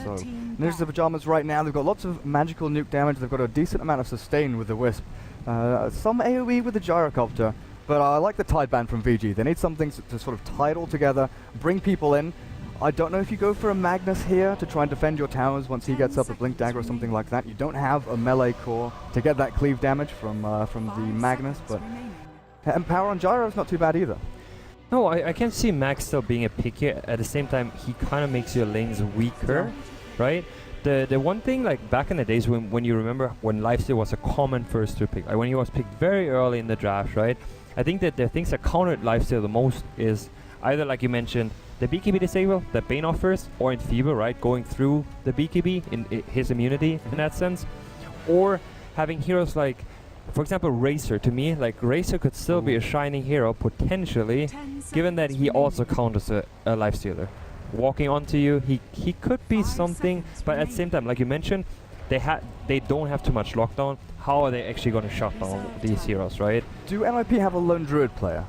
So Ninjas of Pajamas right now, they've got lots of magical nuke damage, they've got a decent amount of sustain with the Wisp. Some AoE with the Gyrocopter, but I like the Tide Band from VG. They need something to sort of tie it all together, bring people in. I don't know if you go for a Magnus here to try and defend your towers once he gets up a Blink Dagger or something like that. You don't have a melee core to get that cleave damage from the Magnus, but Empower on Gyro is not too bad either. No, I can see Max still being a pick here. At the same time, he kind of makes your lanes weaker, right? The one thing, like back in the days when you remember when Lifesteal was a common first to pick, like when he was picked very early in the draft, right? I think that the things that countered Lifesteal the most is either, like you mentioned, the BKB disable that Bane offers, or Enfeeble, right? Going through the BKB in his immunity in that sense, or having heroes like, for example, Racer. To me, like Racer could still be a shining hero potentially, given that he also counters a Lifestealer. Walking onto you, he could be something, but at the same time, like you mentioned, they don't have too much lockdown. How are they actually going to shut down these heroes, right? Do NiP have a lone druid player?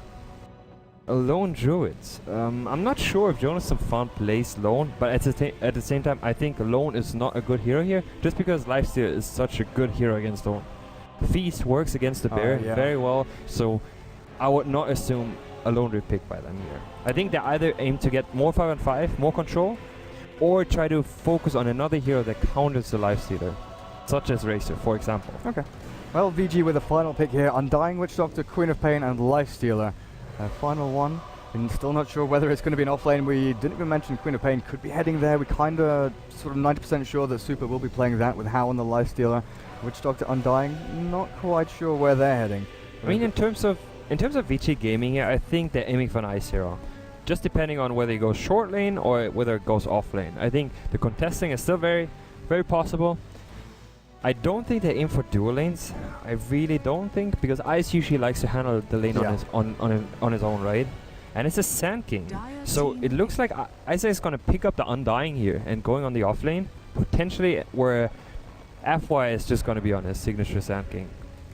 A lone druid. I'm not sure if Jonas Fan plays lone, but at the same time, I think lone is not a good hero here, just because Lifesteal is such a good hero against lone. Feast works against the bear very well, so I would not assume a lone druid pick by them here. I think they either aim to get more 5-on-5, more control, or try to focus on another hero that counters the Lifestealer, such as Racer, for example. Okay. Well, VG with a final pick here: Undying Witch Doctor, Queen of Pain, and Lifestealer. Final one, and still not sure whether it's going to be an offlane. We didn't even mention Queen of Pain could be heading there. We kind of sort of 90% sure that Super will be playing that with How on the Lifestealer. Witch Doctor Undying, not quite sure where they're heading. I mean, in terms of Vici gaming here, I think they're aiming for an Ice Hero. Just depending on whether it goes short lane or whether it goes off lane. I think the contesting is still very, very possible. I don't think they aim for dual lanes. I really don't think, because Ice usually likes to handle the lane on his own, right? And it's a Sand King, so it looks like Ice is going to pick up the Undying here and going on the off lane, potentially where FY is just going to be on his signature Sand King.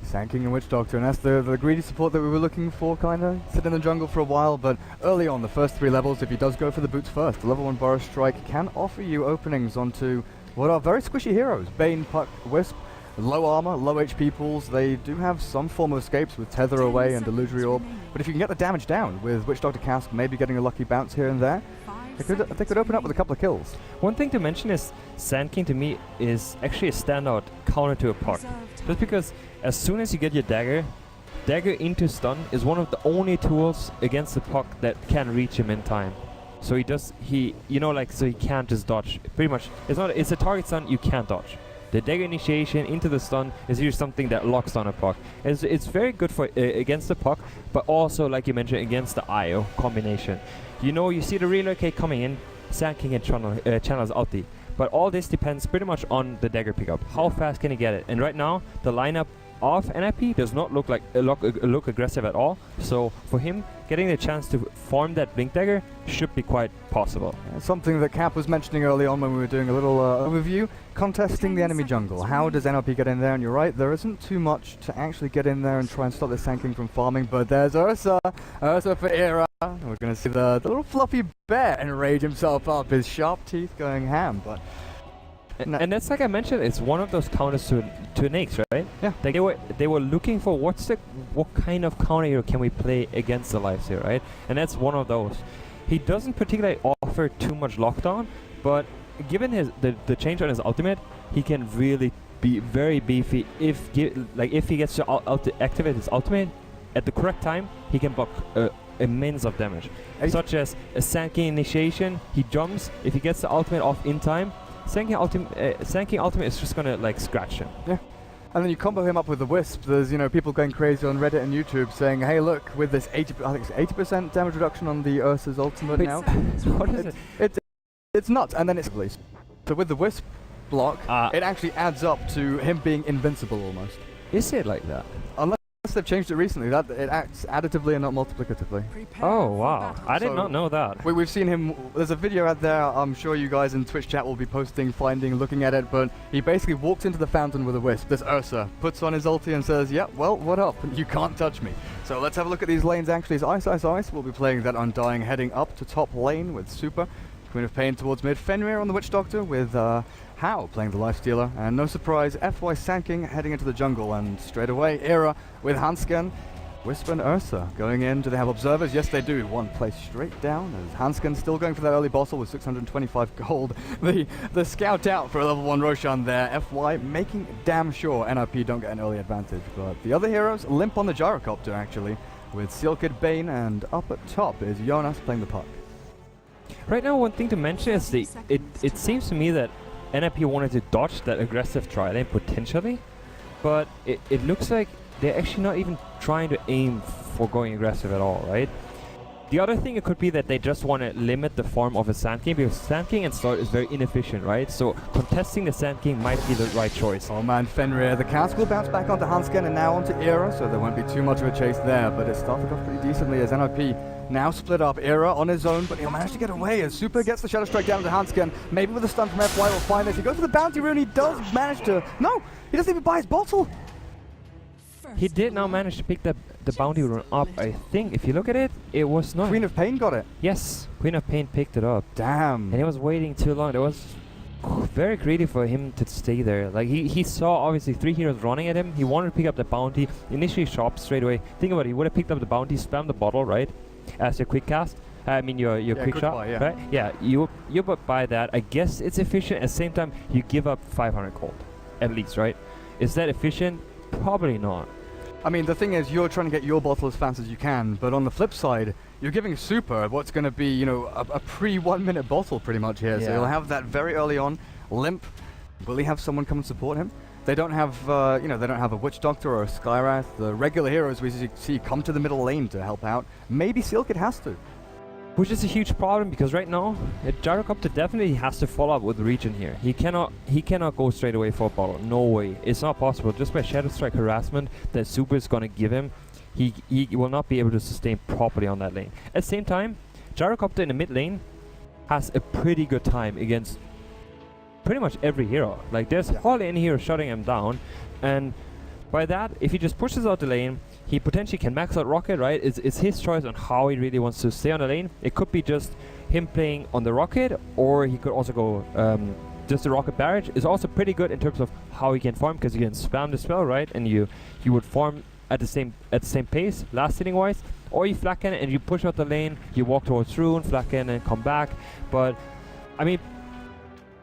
Sand King and Witch Doctor, and that's the greedy support that we were looking for, kinda. Sit in the jungle for a while, but early on, the first 3 levels, if he does go for the boots first, the level 1 Boros Strike can offer you openings onto what are very squishy heroes. Bane, Puck, Wisp, low armor, low HP pools. They do have some form of escapes with Tether Away and Illusory Orb, but if you can get the damage down with Witch Doctor Cask, maybe getting a lucky bounce here and there, they could open up with a couple of kills. One thing to mention is Sand King to me is actually a standout counter to a Puck. Just because as soon as you get your dagger into stun is one of the only tools against the Puck that can reach him in time. So so he can't just dodge. Pretty much, it's a target stun you can't dodge. The dagger initiation into the stun is usually something that locks down a Puck. It's very good for against the Puck, but also, like you mentioned, against the IO combination. You see the relocate coming in, Sand King and channels ulti. But all this depends pretty much on the dagger pickup. How fast can he get it? And right now, the lineup of NiP does not look like look aggressive at all. So for him, getting the chance to farm that Blink Dagger should be quite possible. Something that Cap was mentioning early on when we were doing a little overview, contesting the enemy jungle. How does NiP get in there? And you're right, there isn't too much to actually get in there and try and stop this Sand King from farming, but there's Ursa for Era. We're going to see the little fluffy bear enrage himself up, his sharp teeth going ham, but... And that's, like I mentioned, it's one of those counters to an Ace, right? Yeah. They were looking for what kind of counter hero can we play against the Lifesteal, right? And that's one of those. He doesn't particularly offer too much lockdown, but given the change on his ultimate, he can really be very beefy. If he gets to activate his ultimate at the correct time, he can block immense of damage, such as a Sand King initiation. He jumps. If he gets the ultimate off in time, Sand King ultimate is just gonna like scratch him. Yeah. And then you combo him up with the Wisp. There's people going crazy on Reddit and YouTube saying, hey look, with this 80% damage reduction on the Ursa's ultimate now. What is it? It's nuts, and then it's released. So with the Wisp block, it actually adds up to him being invincible almost. Is it like that? Unless they've changed it recently, that it acts additively and not multiplicatively. Oh wow, I did not know that. We've seen him, there's a video out there, I'm sure you guys in Twitch chat will be posting, looking at it, but he basically walks into the fountain with a Wisp, this Ursa, puts on his ulti and says, yeah, well, what up? You can't touch me. So let's have a look at these lanes actually. It's Ice, Ice, Ice. We'll be playing that Undying, heading up to top lane with Super. Queen of Pain towards mid. Fenrir on the Witch Doctor with Hao playing the Lifestealer. And no surprise, FY Sand King heading into the jungle. And straight away, Era with Hansken. Wisp and Ursa going in. Do they have observers? Yes, they do. One place straight down as Hansken still going for that early bottle with 625 gold. The scout out for a level 1 Roshan there. FY making damn sure NiP don't get an early advantage. But the other heroes limp on the Gyrocopter actually with Sealkid, Bane, and up at top is Jonas playing the puck. Right now, one thing to mention is it seems to me that NiP wanted to dodge that aggressive tri lane potentially, but it looks like they're actually not even trying to aim for going aggressive at all, right? The other thing, it could be that they just want to limit the farm of a Sand King, because Sand King and start is very inefficient, right? So contesting the Sand King might be the right choice. Oh man, Fenrir, the cast will bounce back onto Hansken and now onto Era, so there won't be too much of a chase there, but it started off pretty decently as NiP now split up. Era on his own, but he'll manage to get away as Super gets the Shadow Strike down to Hansken. Maybe with a stun from FY will find this. He goes for the bounty rune, he does manage to... No! He doesn't even buy his bottle! He did now manage to pick the bounty rune up, I think. If you look at it, it was not... Queen of Pain got it. Yes, Queen of Pain picked it up. Damn. And he was waiting too long. It was very creative for him to stay there. Like, he saw, obviously, 3 heroes running at him. He wanted to pick up the bounty. Initially shop straight away. Think about it, he would have picked up the bounty, spammed the bottle, right? As your quick cast. I mean, your quick shot, buy, yeah. right? Yeah, you buy that. I guess it's efficient. At the same time, you give up 500 gold, at least, right? Is that efficient? Probably not. I mean, the thing is, you're trying to get your bottle as fast as you can, but on the flip side, you're giving Super what's going to be, you know, a pre-1 minute bottle pretty much here. Yeah. So he'll have that very early on. Limp, will he have someone come and support him? They don't have, you know, they don't have a Witch Doctor or a Skywrath. The regular heroes we see come to the middle lane to help out. Maybe Sealkid has to. Which is a huge problem, because right now, Gyrocopter definitely has to follow up with Regen here. He cannot go straight away for a bottle. No way. It's not possible. Just by Shadow Strike harassment that Super is going to give him, he will not be able to sustain properly on that lane. At the same time, Gyrocopter in the mid lane has a pretty good time against pretty much every hero. Like, there's hardly any hero shutting him down. And by that, if he just pushes out the lane, he potentially can max out Rocket, right? It's his choice on how he really wants to stay on the lane. It could be just him playing on the Rocket, or he could also go just the Rocket Barrage. Is also pretty good in terms of how he can farm, because you can spam the spell, right? And you would farm at the same pace, last hitting wise. Or you flat cannon and you push out the lane, you walk towards Rune, flat cannon, and come back. But I mean,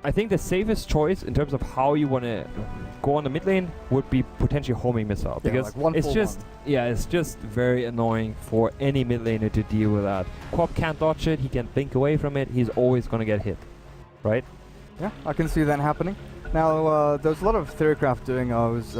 I think the safest choice in terms of how you want to go on the mid lane would be potentially homing missile, because like it's just very annoying for any mid laner to deal with that. Quap can't dodge it, he can blink away from it, he's always going to get hit, right? Yeah, I can see that happening. Now, there's a lot of Theorycraft doing. I was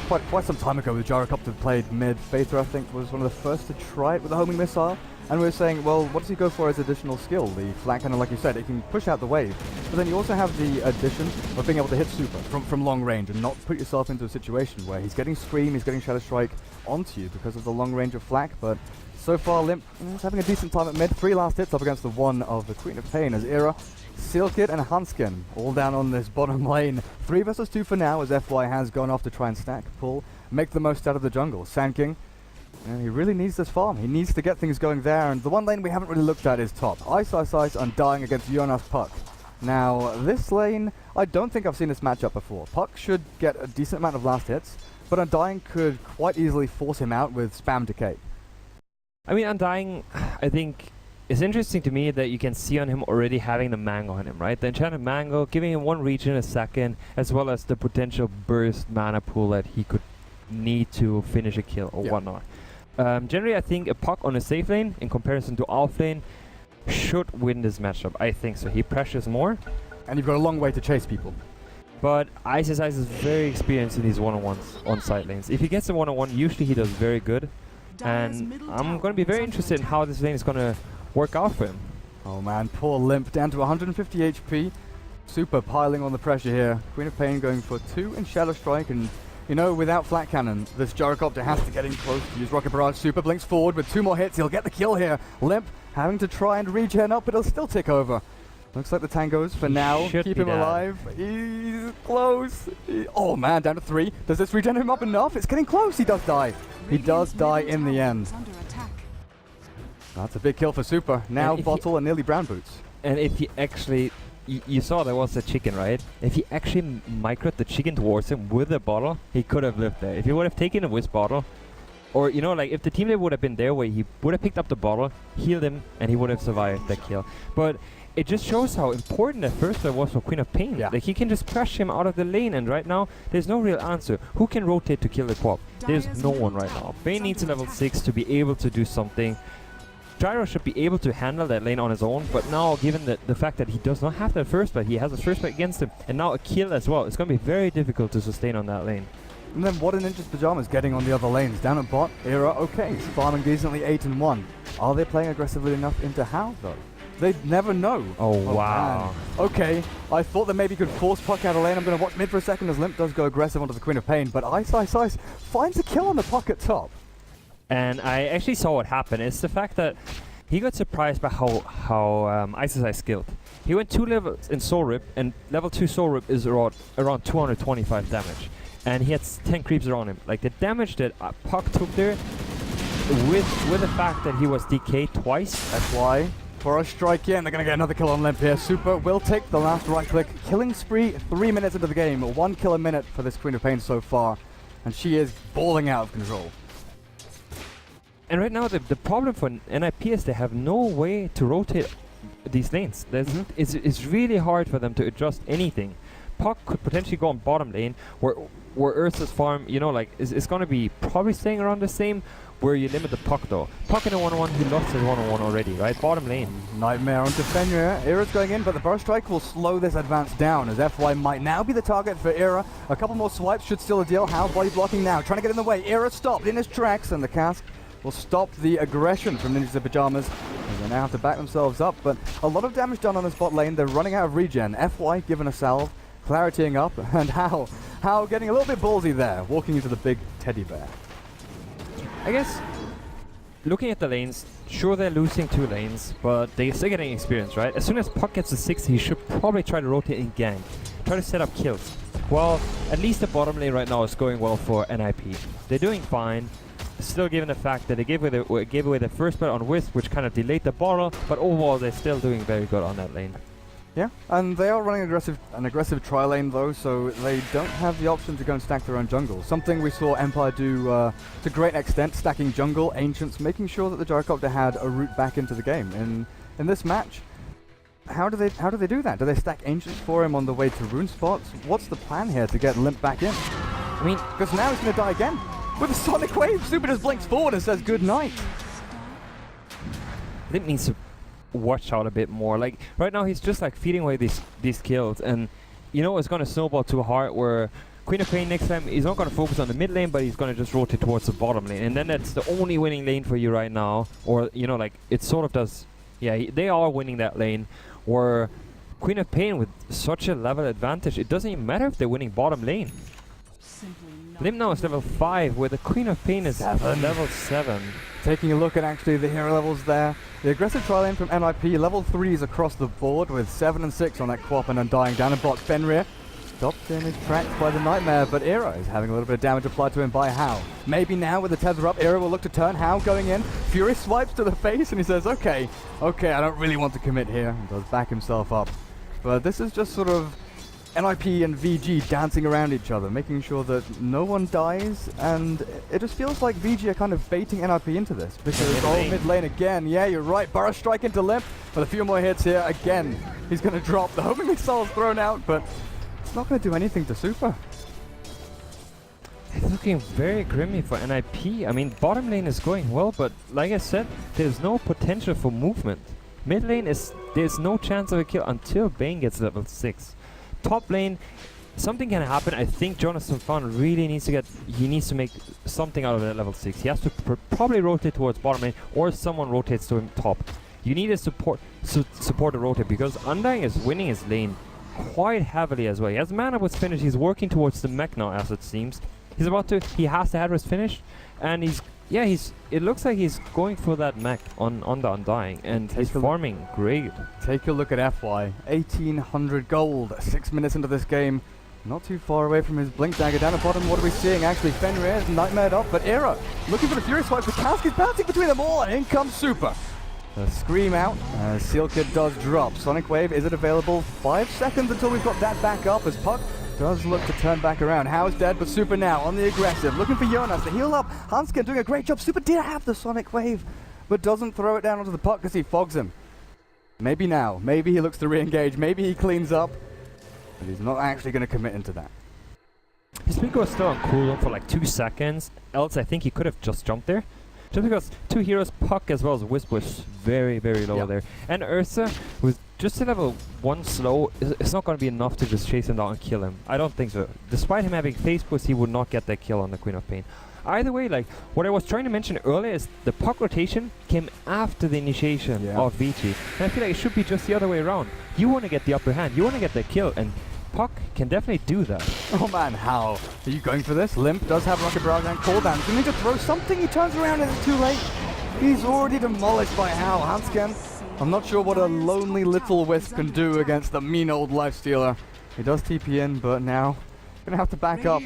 quite some time ago with Gyrocopter played mid. Phaetra, I think, was one of the first to try it with the homing missile. And we were saying, well, what does he go for as additional skill? The flat cannon, like you said, it can push out the wave. But then you also have the addition of being able to hit Super from long range and not put yourself into a situation where he's getting Scream, he's getting Shadow Strike onto you because of the long range of flak. But so far, Limp is having a decent time at mid. 3 last hits up against the one of the Queen of Pain as Era, Sealkid, and Hansken all down on this bottom lane. 3 versus 2 for now, as FY has gone off to try and stack, pull, make the most out of the jungle. Sand King, and he really needs this farm. He needs to get things going there, and the one lane we haven't really looked at is top. Ice, Undying against Jonas Puck. Now, this lane, I don't think I've seen this matchup before. Puck should get a decent amount of last hits, but Undying could quite easily force him out with spam decay. I mean, Undying, I think, it's interesting to me that you can see on him already having the Mango on him, right? The Enchanted Mango, giving him 1 regen a second, as well as the potential burst mana pool that he could need to finish a kill or whatnot. Generally, I think a Puck on a safe lane, in comparison to off lane, should win this matchup. I think so. He pressures more. And you've got a long way to chase people. But Ice is very experienced in these one-on-ones on side lanes. If he gets a one-on-one, usually he does very good. And I'm going to be very interested in how this lane is going to work out for him. Oh man, poor Limp, down to 150 HP. Super piling on the pressure here. Queen of Pain going for 2 in Shadow Strike, and you know, without flat cannon, this Gyrocopter has to get in close to use Rocket Barrage. Super blinks forward with 2 more hits, he'll get the kill here. Limp having to try and regen up, but he'll still tick over. Looks like the tangos for now keep him alive. He's close. Oh man, down to 3. Does this regen him up enough? It's getting close. He does die. He does die in the end. That's a big kill for Super. Now Bottle and nearly Brown Boots. And if he actually, you saw there was a chicken, right? If he actually microed the chicken towards him with a bottle, he could have lived there. If he would have taken a whiz bottle, or you know, like if the teammate would have been there where he would have picked up the bottle, healed him, and he would have survived that kill. But it just shows how important that first blood was for Queen of Pain. Yeah. Like he can just crush him out of the lane, and right now there's no real answer. Who can rotate to kill the Quap? There's no one right now. Bane needs a level 6 to be able to do something. Gyro should be able to handle that lane on his own, but now given the fact that he does not have that first blood, he has a first blood against him, and now a kill as well, it's going to be very difficult to sustain on that lane. And then what are Ninja's Pajamas getting on the other lanes? Down at bot, Era, okay, he's farming decently 8-1. Are they playing aggressively enough into how, though? They never know. Oh wow. Man. Okay, I thought that maybe he could force Puck out of lane. I'm going to watch mid for a second as Limp does go aggressive onto the Queen of Pain, but Ice finds a kill on the Puck at top. And I actually saw what happened. It's the fact that he got surprised by how Ice skilled. He went 2 levels in Soul Rip, and level 2 Soul Rip is around 225 damage. And he had 10 creeps around him. Like the damage that Puck took there, with the fact that he was DK'd twice. That's why. For a strike in, they're going to get another kill on Limp here. Super will take the last right click. Killing spree 3 minutes into the game. 1 kill a minute for this Queen of Pain so far. And she is balling out of control. And right now the problem for NiP is they have no way to rotate these lanes. It's really hard for them to adjust anything. Puck could potentially go on bottom lane where Ursa's farm, you know, like is going to be probably staying around the same, where you limit the Puck though. Puck in a 1-on-1, he lost his 1-on-1 already, right? Bottom lane. Nightmare onto Fenrir. Era's going in, but the burst strike will slow this advance down as FY might now be the target for Era. A couple more swipes should seal a deal. How body blocking now, trying to get in the way. Era stopped in his tracks, and the cast will stop the aggression from Ninjas in Pajamas. They now have to back themselves up, but a lot of damage done on this bot lane. They're running out of regen. FY given a salve, claritying up, and How getting a little bit ballsy there, walking into the big teddy bear. I guess, looking at the lanes, sure they're losing 2 lanes, but they're still getting experience, right? As soon as Puck gets to 6, he should probably try to rotate and gank, try to set up kills. Well, at least the bottom lane right now is going well for NiP. They're doing fine, still given the fact that they gave away the first blood on Wisp, which kind of delayed the bottle, but overall they're still doing very good on that lane. Yeah, and they are running an aggressive tri lane though, so they don't have the option to go and stack their own jungle. Something we saw Empire do to great extent, stacking jungle, Ancients, making sure that the Gyrocopter had a route back into the game. In this match, how do they do that? Do they stack Ancients for him on the way to rune spots? What's the plan here to get Limp back in? I mean, because now he's going to die again. With a Sonic Wave, Super just blinks forward and says good night. Limp needs to watch out a bit more. Like right now he's just like feeding away these kills, and you know it's gonna snowball too hard where Queen of Pain next time he's not gonna focus on the mid lane, but he's gonna just rotate towards the bottom lane, and then that's the only winning lane for you right now. Or you know, like it sort of does. Yeah, they are winning that lane. Where Queen of Pain with such a level advantage, it doesn't even matter if they're winning bottom lane. Limp now is level 5, where the Queen of Pain is level 7. Taking a look at actually the hero levels there. The aggressive tri lane from NiP, level 3s across the board with 7 and 6 on that Quap and Undying down in bot. Fenrir stopped in his tracks by the Nightmare, but Era is having a little bit of damage applied to him by How. Maybe now with the tether up, Era will look to turn. How going in. Fury swipes to the face and he says, okay, I don't really want to commit here. And does back himself up. But this is just sort of NiP and VG dancing around each other, making sure that no one dies, and it just feels like VG are kind of baiting NiP into this, because mid lane again, yeah, you're right, Burrow strike into Limp, with a few more hits here, again, he's going to drop, the homing missile's thrown out, but it's not going to do anything to Super. It's looking very grimy for NiP. I mean, bottom lane is going well, but like I said, there's no potential for movement. Mid lane there's no chance of a kill until Bane gets level 6. Top lane, something can happen. I think Jonathan Fun really needs to make something out of that level 6. He has to probably rotate towards bottom lane, or someone rotates to him top. You need a support the rotate, because Undying is winning his lane quite heavily as well. He has mana was finished. He's working towards the mech now, as it seems. He has the Hadris finished, and it looks like he's going for that mech on the Undying, and he's farming great. Take a look at FY, 1800 gold, 6 minutes into this game. Not too far away from his Blink Dagger. Down the bottom, what are we seeing? Actually, Fenrir is nightmared up, but Era looking for the Fury Swipe, but Kask is bouncing between them all, and in comes Super. Scream out. Seal Kid does drop. Sonic Wave, is it available? 5 seconds until we've got that back up as Puck does look to turn back around. Hao's dead, but Super now on the aggressive. Looking for Jonas to heal up. Hanskin doing a great job. Super did have the Sonic Wave, but doesn't throw it down onto the Puck because he fogs him. Maybe now. Maybe he looks to re-engage. Maybe he cleans up. But he's not actually going to commit into that. His Pico was still on cooldown for like 2 seconds, else I think he could have just jumped there. Just because two heroes, Puck as well as Wisp, was very, very low there. And Ursa, with just a level 1 slow, it's not going to be enough to just chase him down and kill him. I don't think so. Despite him having Phase Boost, he would not get that kill on the Queen of Pain. Either way, like, what I was trying to mention earlier is the Puck rotation came after the initiation of Vici. And I feel like it should be just the other way around. You want to get the upper hand, you want to get the kill, and Puck can definitely do that. Oh man, how? Are you going for this? Limp does have Rocket Barrage and cooldown. He's going to throw something, he turns around and it's too late. He's already demolished by Hao. Hanskin, I'm not sure what a lonely little Wisp can do against the mean old Lifestealer. He does TP in, but now going to have to back up.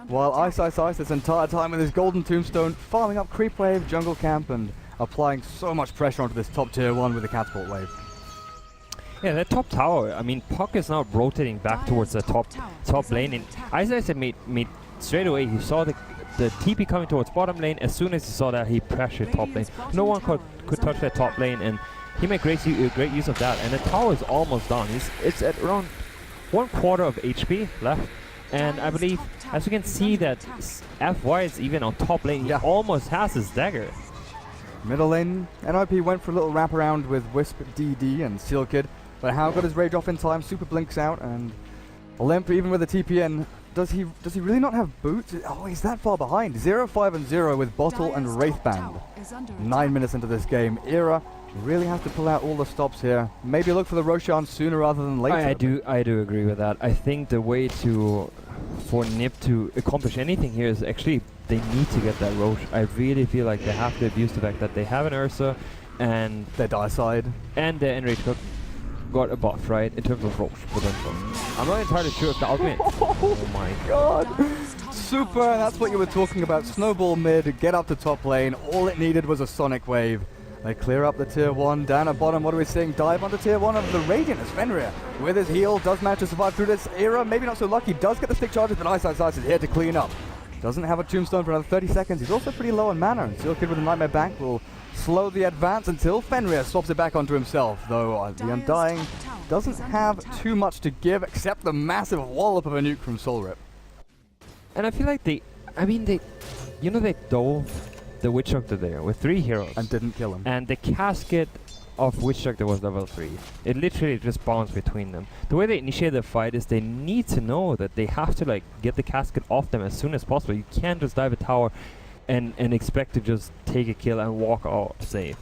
While Ice this entire time with his golden tombstone, farming up creep wave, jungle camp, and applying so much pressure onto this top tier 1 with the catapult wave. Yeah, that top tower, I mean, Puck is now rotating back towards the top lane, and Ice made straight away, he saw the TP coming towards bottom lane. As soon as he saw that, he pressured top lane. No one could touch that top lane, and he made great use of that, and the tower is almost done. It's at around 1/4 of HP left, and I believe, as you can see, that FY is even on top lane. He almost has his dagger. Middle lane, NiP went for a little wraparound with Wisp, DD, and Seal Kid, but Hao got his rage off in time. Super blinks out, and Limp, even with the TPN, does he really not have boots? Oh, he's that far behind. 0, 5, and 0 with Bottle and Wraithband. 9 minutes into this game. Era really has to pull out all the stops here. Maybe look for the Roshan sooner rather than later. I do agree with that. I think the way for NiP to accomplish anything here is actually they need to get that Roche. I really feel like they have to abuse the fact that they have an Ursa and their die side and their Enrage got a buff, right, in terms of Roche potential. I'm not entirely sure if the ultimate... Oh my god! Super, that's what you were talking about. Snowball mid, get up to top lane. All it needed was a Sonic Wave. They clear up the tier 1. Down at bottom, what are we seeing? Dive onto tier 1 of the Radiant as Fenrir, with his heal, does manage to survive through this era. Maybe not so lucky, does get the stick charges, but Ice is here to clean up. Doesn't have a tombstone for another 30 seconds. He's also pretty low on mana, and Seal Kid with a Nightmare Bank will slow the advance until Fenrir swaps it back onto himself, though the Undying doesn't have too much to give except the massive wallop of a nuke from Soul Rip. And I feel like they dove the Witch Doctor there with 3 heroes. And didn't kill him. And the casket of Witch Doctor was level 3. It literally just bounced between them. The way they initiate the fight is they need to know that they have to like get the casket off them as soon as possible. You can't just dive a tower and expect to just take a kill and walk out safe.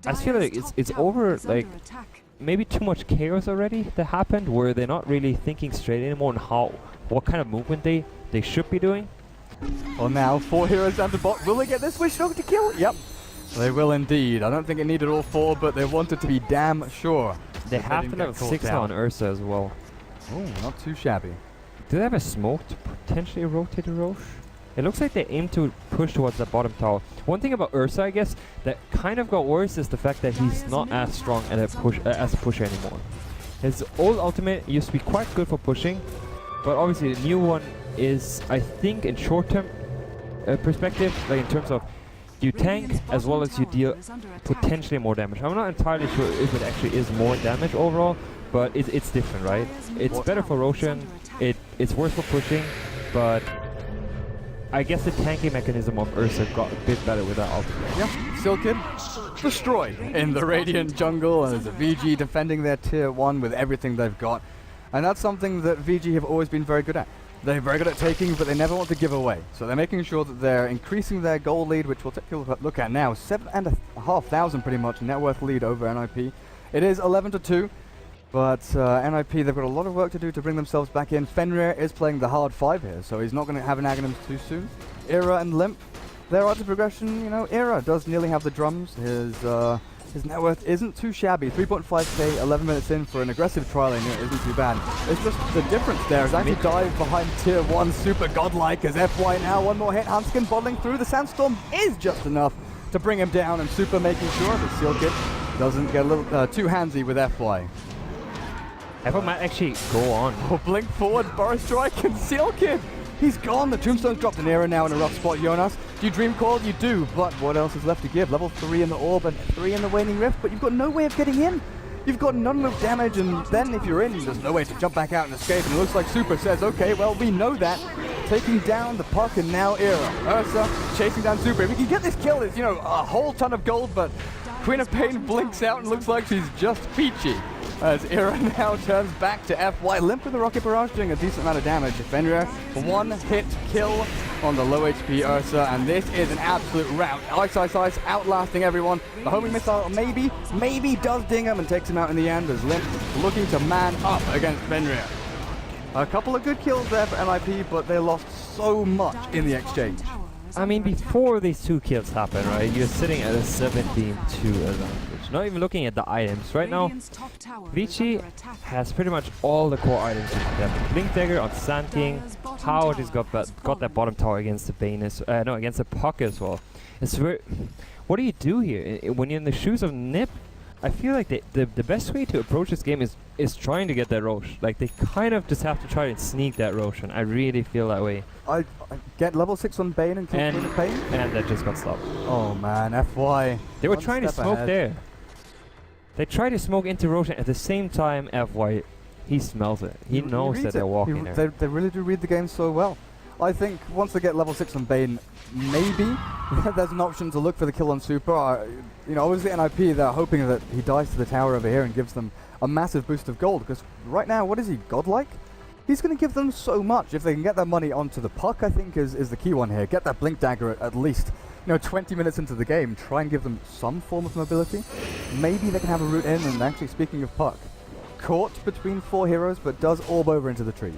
I feel like it's over, like, maybe too much chaos already that happened, where they're not really thinking straight anymore on what kind of movement they should be doing. Well, now 4 heroes down to bot. Will they get this Witch Doctor kill? Yep, they will indeed. I don't think it needed all 4, but they wanted to be damn sure. They have to level 6 now on Ursa as well. Oh, not too shabby. Do they have a smoke to potentially rotate a Roche? It looks like they aim to push towards the bottom tower. One thing about Ursa, I guess, that kind of got worse is the fact that he's not as strong as a pusher anymore. His old ultimate used to be quite good for pushing, but obviously the new one is, I think, in short-term perspective, like in terms of you tank as well as you deal potentially more damage. I'm not entirely sure if it actually is more damage overall, but it's different, right? It's better for Roshan, it's worse for pushing, but I guess the tanking mechanism of Ursa got a bit better with that ultimate. Yeah, Seal Kid destroyed in the Radiant jungle, and there's a VG defending their tier 1 with everything they've got. And that's something that VG have always been very good at. They're very good at taking, but they never want to give away. So they're making sure that they're increasing their gold lead, which we'll take a look at now. 7,500 pretty much net worth lead over NiP. It is 11-2. But NiP, they've got a lot of work to do to bring themselves back in. Fenrir is playing the hard 5 here, so he's not going to have an Aghanim too soon. Era and Limp, their odds of progression, you know, Era does nearly have the drums. His net worth isn't too shabby. 3.5k, 11 minutes in for an aggressive trial in here isn't too bad. It's just the difference there is actually dive behind tier 1, super godlike as FY now. One more hit, Hanskin bottling through. The Sandstorm is just enough to bring him down, and Super making sure the Seal Kid doesn't get a little too handsy with FY. FY might actually go on. Oh, blink forward, Burst Strike, and Seal Kid! He's gone! The Tombstone's dropped an era now in a rough spot, Jonas. Do you Dream Call? You do, but what else is left to give? Level 3 in the Orb and 3 in the Waning Rift, but you've got no way of getting in! You've got non-loop damage, and then if you're in, there's no way to jump back out and escape, and it looks like Super says, okay, well, we know that. Taking down the Puck and now Era. Ursa chasing down Super. If we can get this kill, it's, you know, a whole ton of gold, but Queen of Pain blinks out and looks like she's just peachy. As Era now turns back to FY, limp with the Rocket Barrage, doing a decent amount of damage. Fenrir, one hit kill on the low HP Ursa, and this is an absolute rout. Ice, Ice, Ice outlasting everyone. The homing missile maybe does ding him and takes him out in the end, as Limp looking to man up against Fenrir. A couple of good kills there for NiP, but they lost so much in the exchange. I mean, before these 2 kills happen, right, you're sitting at a 17-2 advantage. Not even looking at the items. Right now, Vici has pretty much all the core items. They have the Blink Dagger on Sand King. Howard has got that bottom tower against the Bane, against the Puck as well. It's very... What do you do here? When you're in the shoes of NiP, I feel like the best way to approach this game is trying to get that Roche. Like, they kind of just have to try and sneak that Roche, and I really feel that way. I get level 6 on Bane and kill Queen of Pain? And that just got stopped. Oh man, FY. They were trying to smoke there. They tried to smoke into Roche, and at the same time, FY, he smells it. He knows that they're walking there. They really do read the game so well. I think once they get level 6 on Bane, maybe there's an option to look for the kill on Super. You know, obviously NiP, they're hoping that he dies to the tower over here and gives them a massive boost of gold, because right now, what is he, godlike? He's going to give them so much. If they can get their money onto the Puck, I think is the key one here. Get that Blink Dagger at least, 20 minutes into the game. Try and give them some form of mobility. Maybe they can have a route in, and actually, speaking of Puck, caught between 4 heroes, but does orb over into the trees.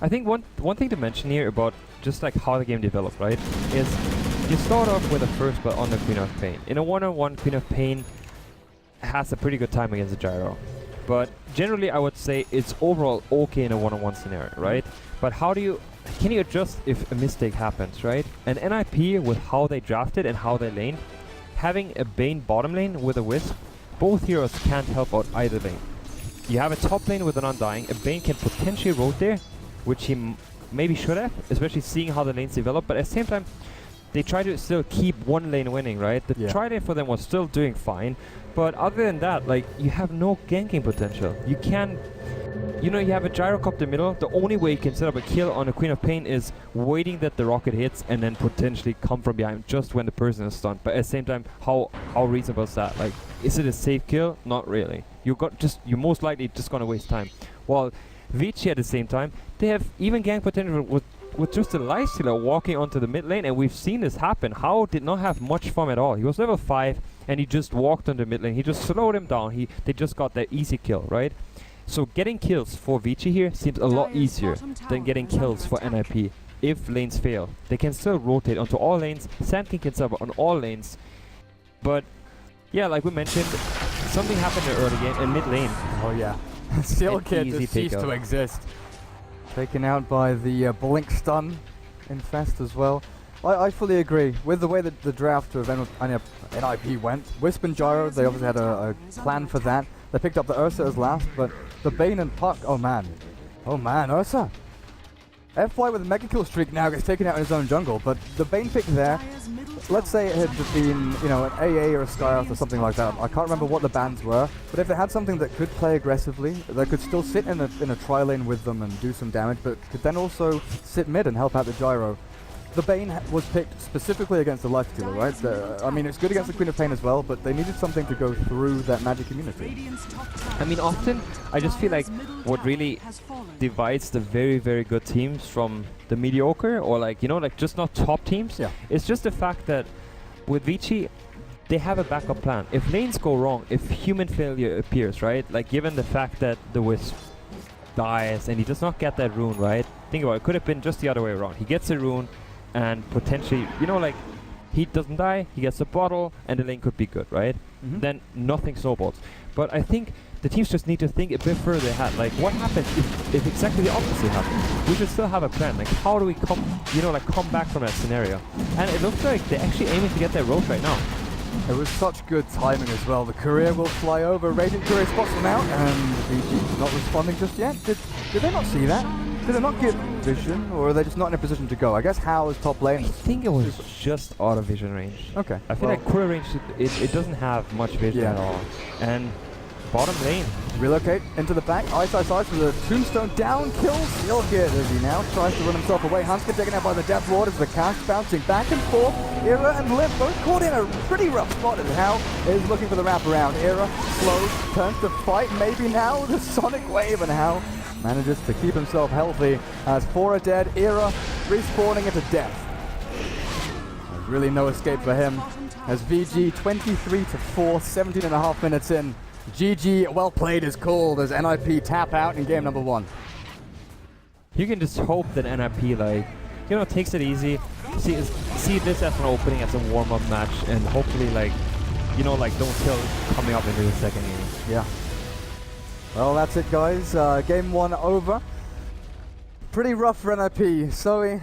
I think one thing to mention here about just like how the game developed, right, is you start off with a first blood on the Queen of Pain. In a one-on-one, Queen of Pain has a pretty good time against the Gyro. But generally, I would say it's overall okay in a one-on-one scenario, right? But can you adjust if a mistake happens, right? And NiP, with how they drafted and how they laned, having a Bane bottom lane with a Wisp, both heroes can't help out either lane. You have a top lane with an Undying, a Bane can potentially rotate there, which he maybe should have, especially seeing how the lanes develop, but at the same time, they try to still keep one lane winning, right? The tri-lane for them was still doing fine, but other than that, like, you have no ganking potential. You can, you have a gyrocopter middle. The only way you can set up a kill on a Queen of Pain is waiting that the rocket hits and then potentially come from behind just when the person is stunned. But at the same time, how reasonable is that? Like, is it a safe kill? Not really. You're most likely just gonna waste time. While Vici at the same time, they have even gang potential with just a lifestealer walking onto the mid lane, and we've seen this happen. Hao did not have much fun at all. He was level 5 and he just walked on the mid lane. He just slowed him down. They just got that easy kill, right? So getting kills for Vici here seems a lot easier than getting kills for NiP. If lanes fail, they can still rotate onto all lanes. Sand King can sub on all lanes. But yeah, like we mentioned, something happened in the early game in mid lane. Oh yeah. Seal Kid just ceased to exist. Taken out by the Blink Stun Infest as well. I fully agree with the way that the draft of NiP went. Wisp and Gyro, they obviously had a plan for that. They picked up the Ursa as last, but the Bane and Puck, oh man, Ursa. FY with a mega kill streak now gets taken out in his own jungle, but the Bane pick there, let's say it had been, an AA or a Skyearth or something like that. I can't remember what the bans were, but if they had something that could play aggressively, they could still sit in a tri-lane with them and do some damage, but could then also sit mid and help out the Gyro. The Bane was picked specifically against the lifestealer, right? I mean, it's good against the Queen of Pain as well, but they needed something to go through that magic immunity. I mean, often, I just feel like what really divides the very, very good teams from the mediocre, or just not top teams, it's just the fact that with Vici, they have a backup plan. If lanes go wrong, if human failure appears, right? Like, given the fact that the Wisp dies and he does not get that rune, right? Think about it, could have been just the other way around. He gets a rune, and potentially, he doesn't die, he gets a bottle, and the lane could be good, right? Then nothing snowballs. But I think the teams just need to think a bit further ahead. Like, what happens if exactly the opposite happens? We should still have a plan. Like, how do we come back from that scenario? And it looks like they're actually aiming to get their Roche right now. It was such good timing as well. The courier will fly over, Radiant Courier spots them out, and VG not responding just yet. Did they not see that? Did they not get vision, or are they just not in a position to go? I guess How is top lane. I think it was just out of vision range. Okay. I feel like courier range, it doesn't have much vision at all. And bottom lane. Relocate into the back. Ice with a tombstone down. Kills Silgit as he now tries to run himself away. Hunsker taken out by the Death Ward as the cast bouncing back and forth. Era and Limp both caught in a pretty rough spot as How is looking for the wraparound. Era slows, turns to fight. Maybe now the Sonic Wave, and How manages to keep himself healthy as 4 are dead. Era respawning into death. There's really no escape for him as VG 23-4, 17.5 minutes in. GG, well played is called as NiP tap out in game number 1. You can just hope that NiP, like, you know, takes it easy. See this as an opening, as a warm-up match, and hopefully, like, you know, like, don't kill coming up into the second game. Yeah. Well, that's it, guys. Game 1 over. Pretty rough for NiP. Zoe,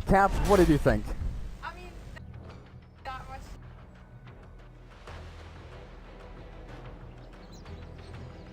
Cap, what did you think?